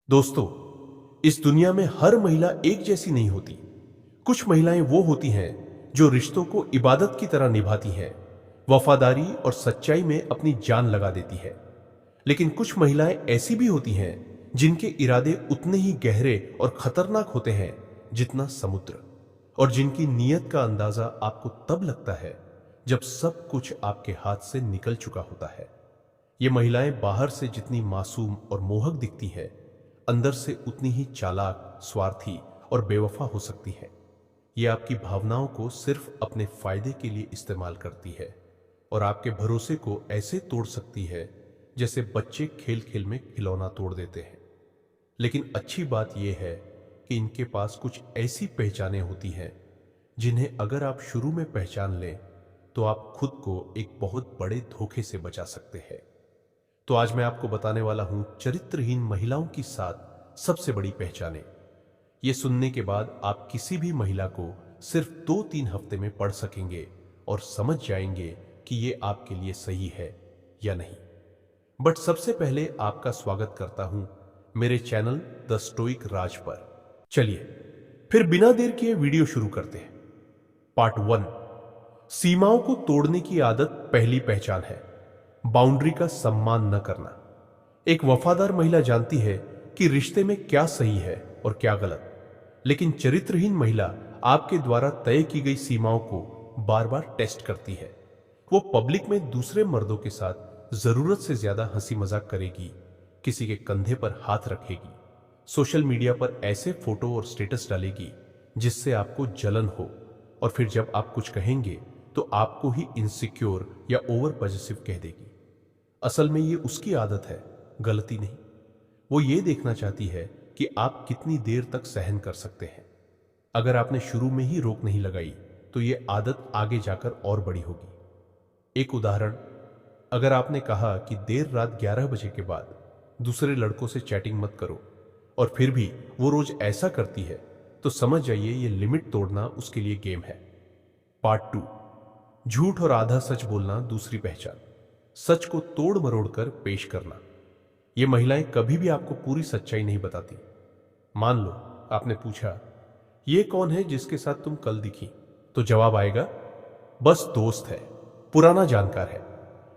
दोस्तों, इस दुनिया में हर महिला एक जैसी नहीं होती। कुछ महिलाएं वो होती हैं जो रिश्तों को इबादत की तरह निभाती हैं, वफादारी और सच्चाई में अपनी जान लगा देती है। लेकिन कुछ महिलाएं ऐसी भी होती हैं जिनके इरादे उतने ही गहरे और खतरनाक होते हैं जितना समुद्र, और जिनकी नीयत का अंदाजा आपको तब लगता है जब सब कुछ आपके हाथ से निकल चुका होता है। ये महिलाएं बाहर से जितनी मासूम और मोहक दिखती हैं, अंदर से उतनी ही चालाक, स्वार्थी और बेवफा हो सकती है। ये आपकी भावनाओं को सिर्फ अपने फायदे के लिए इस्तेमाल करती है और आपके भरोसे को ऐसे तोड़ सकती है जैसे बच्चे खेल खेल में खिलौना तोड़ देते हैं। लेकिन अच्छी बात यह है कि इनके पास कुछ ऐसी पहचानें होती हैं जिन्हें अगर आप शुरू में पहचान लें तो आप खुद को एक बहुत बड़े धोखे से बचा सकते हैं। तो आज मैं आपको बताने वाला हूं चरित्रहीन महिलाओं की 7 सबसे बड़ी पहचानें। ये सुनने के बाद आप किसी भी महिला को सिर्फ 2-3 हफ्ते में पढ़ सकेंगे और समझ जाएंगे कि ये आपके लिए सही है या नहीं। बट सबसे पहले आपका स्वागत करता हूं मेरे चैनल द स्टोइक राज पर। चलिए फिर बिना देर किए वीडियो शुरू करते हैं। पार्ट 1, सीमाओं को तोड़ने की आदत पहली पहचान है, बाउंड्री का सम्मान न करना। एक वफादार महिला जानती है कि रिश्ते में क्या सही है और क्या गलत, लेकिन चरित्रहीन महिला आपके द्वारा तय की गई सीमाओं को बार बार टेस्ट करती है। वो पब्लिक में दूसरे मर्दों के साथ जरूरत से ज्यादा हंसी मजाक करेगी, किसी के कंधे पर हाथ रखेगी, सोशल मीडिया पर ऐसे फोटो और स्टेटस डालेगी जिससे आपको जलन हो, और फिर जब आप कुछ कहेंगे तो आपको ही इनसिक्योर या ओवर पॉजिटिव कह देगी। असल में ये उसकी आदत है, गलती नहीं। वो ये देखना चाहती है कि आप कितनी देर तक सहन कर सकते हैं। अगर आपने शुरू में ही रोक नहीं लगाई तो ये आदत आगे जाकर और बड़ी होगी। एक उदाहरण, अगर आपने कहा कि देर रात 11 बजे के बाद दूसरे लड़कों से चैटिंग मत करो और फिर भी वो रोज ऐसा करती है, तो समझ जाइए ये लिमिट तोड़ना उसके लिए गेम है। पार्ट 2, झूठ और आधा सच बोलना दूसरी पहचान, सच को तोड़ मरोड़ कर पेश करना। ये महिलाएं कभी भी आपको पूरी सच्चाई नहीं बताती। मान लो आपने पूछा, ये कौन है जिसके साथ तुम कल दिखी, तो जवाब आएगा, बस दोस्त है, पुराना जानकार है।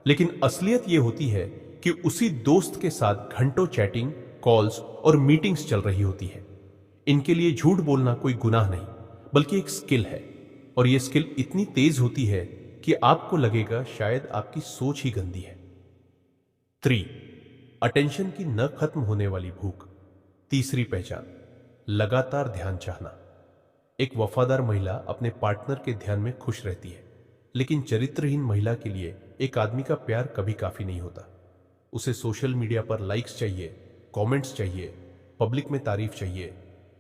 लेकिन असलियत यह होती है कि उसी दोस्त के साथ घंटों चैटिंग, कॉल्स और मीटिंग्स चल रही होती है। इनके लिए झूठ बोलना कोई गुनाह नहीं, बल्कि एक स्किल है, और यह स्किल इतनी तेज होती है कि आपको लगेगा शायद आपकी सोच ही गंदी है। 3, अटेंशन की न खत्म होने वाली भूख, तीसरी पहचान, लगातार ध्यान चाहना। एक वफादार महिला अपने पार्टनर के ध्यान में खुश रहती है, लेकिन चरित्रहीन महिला के लिए एक आदमी का प्यार कभी काफी नहीं होता। उसे सोशल मीडिया पर लाइक्स चाहिए, कमेंट्स चाहिए, पब्लिक में तारीफ चाहिए,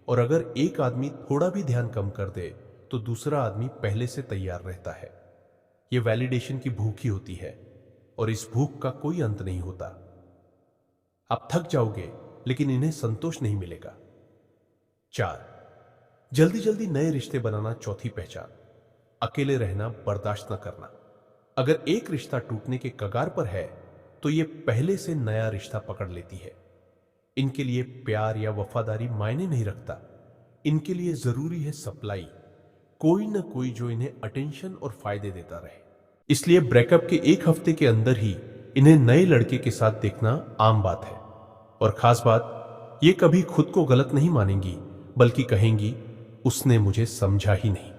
और अगर एक आदमी थोड़ा भी ध्यान कम कर दे तो दूसरा आदमी पहले से तैयार रहता है। यह वैलिडेशन की भूख ही होती है, और इस भूख का कोई अंत नहीं होता। आप थक जाओगे लेकिन इन्हें संतोष नहीं मिलेगा। 4, जल्दी जल्दी नए रिश्ते बनाना, चौथी पहचान, अकेले रहना बर्दाश्त न करना। अगर एक रिश्ता टूटने के कगार पर है तो यह पहले से नया रिश्ता पकड़ लेती है। इनके लिए प्यार या वफादारी मायने नहीं रखता, इनके लिए जरूरी है सप्लाई, कोई ना कोई जो इन्हें अटेंशन और फायदे देता रहे। इसलिए ब्रेकअप के 1 हफ्ते के अंदर ही इन्हें नए लड़के के साथ देखना आम बात है। और खास बात, ये कभी खुद को गलत नहीं मानेंगी, बल्कि कहेंगी उसने मुझे समझा ही नहीं।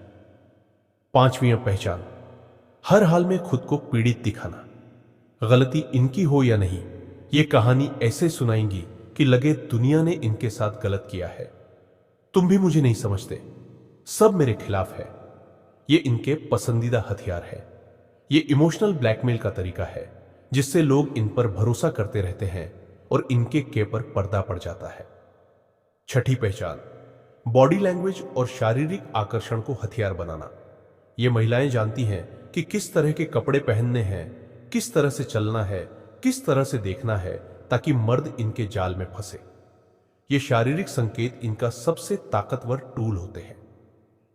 5वीं पहचान, हर हाल में खुद को पीड़ित दिखाना। गलती इनकी हो या नहीं, ये कहानी ऐसे सुनाएंगी कि लगे दुनिया ने इनके साथ गलत किया है। तुम भी मुझे नहीं समझते, सब मेरे खिलाफ है। ये इनके पसंदीदा हथियार है। ये इमोशनल ब्लैकमेल का तरीका है जिससे लोग इन पर भरोसा करते रहते हैं और इनके के पर पर्दा पड़ जाता है। 6ठी पहचान, बॉडी लैंग्वेज और शारीरिक आकर्षण को हथियार बनाना। ये महिलाएं जानती हैं कि किस तरह के कपड़े पहनने हैं, किस तरह से चलना है, किस तरह से देखना है, ताकि मर्द इनके जाल में फंसे। ये शारीरिक संकेत इनका सबसे ताकतवर टूल होते हैं।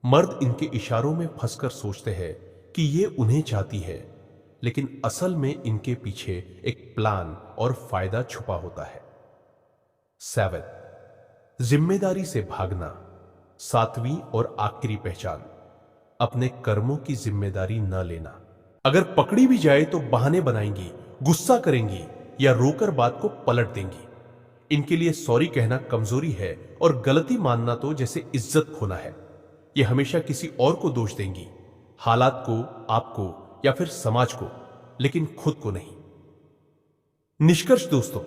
मर्द इनके इशारों में फंसकर सोचते हैं कि ये उन्हें चाहती है, लेकिन असल में इनके पीछे एक प्लान और फायदा छुपा होता है। 7, जिम्मेदारी से भागना। सातवीं और आखिरी पहचान, अपने कर्मों की जिम्मेदारी न लेना। अगर पकड़ी भी जाए तो बहाने बनाएंगी, गुस्सा करेंगी या रोकर बात को पलट देंगी। इनके लिए सॉरी कहना कमजोरी है और गलती मानना तो जैसे इज्जत खोना है। ये हमेशा किसी और को दोष देंगी, हालात को, आपको या फिर समाज को, लेकिन खुद को नहीं। निष्कर्ष दोस्तों,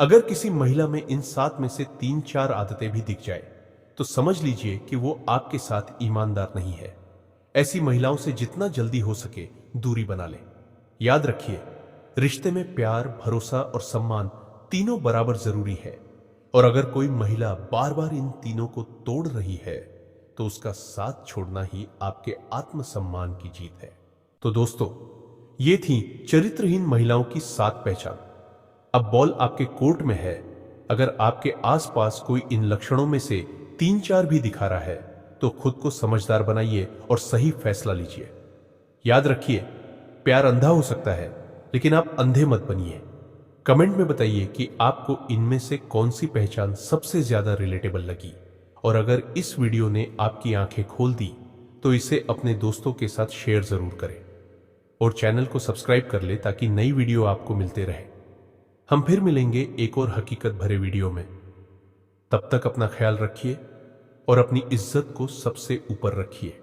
अगर किसी महिला में इन 7 में से 3-4 आदतें भी दिख जाए तो समझ लीजिए कि वो आपके साथ ईमानदार नहीं है। ऐसी महिलाओं से जितना जल्दी हो सके दूरी बना लें। याद रखिए, रिश्ते में प्यार, भरोसा और सम्मान तीनों बराबर जरूरी है, और अगर कोई महिला बार बार इन तीनों को तोड़ रही है तो उसका साथ छोड़ना ही आपके आत्मसम्मान की जीत है। तो दोस्तों, ये थी चरित्रहीन महिलाओं की 7 पहचान। अब बॉल आपके कोर्ट में है। अगर आपके आसपास कोई इन लक्षणों में से 3-4 भी दिखा रहा है तो खुद को समझदार बनाइए और सही फैसला लीजिए। याद रखिए, प्यार अंधा हो सकता है, लेकिन आप अंधे मत बनिए। कमेंट में बताइए कि आपको इनमें से कौन सी पहचान सबसे ज्यादा रिलेटेबल लगी, और अगर इस वीडियो ने आपकी आंखें खोल दी तो इसे अपने दोस्तों के साथ शेयर जरूर करें और चैनल को सब्सक्राइब कर ले ताकि नई वीडियो आपको मिलते रहे। हम फिर मिलेंगे एक और हकीकत भरे वीडियो में। तब तक अपना ख्याल रखिए और अपनी इज्जत को सबसे ऊपर रखिए।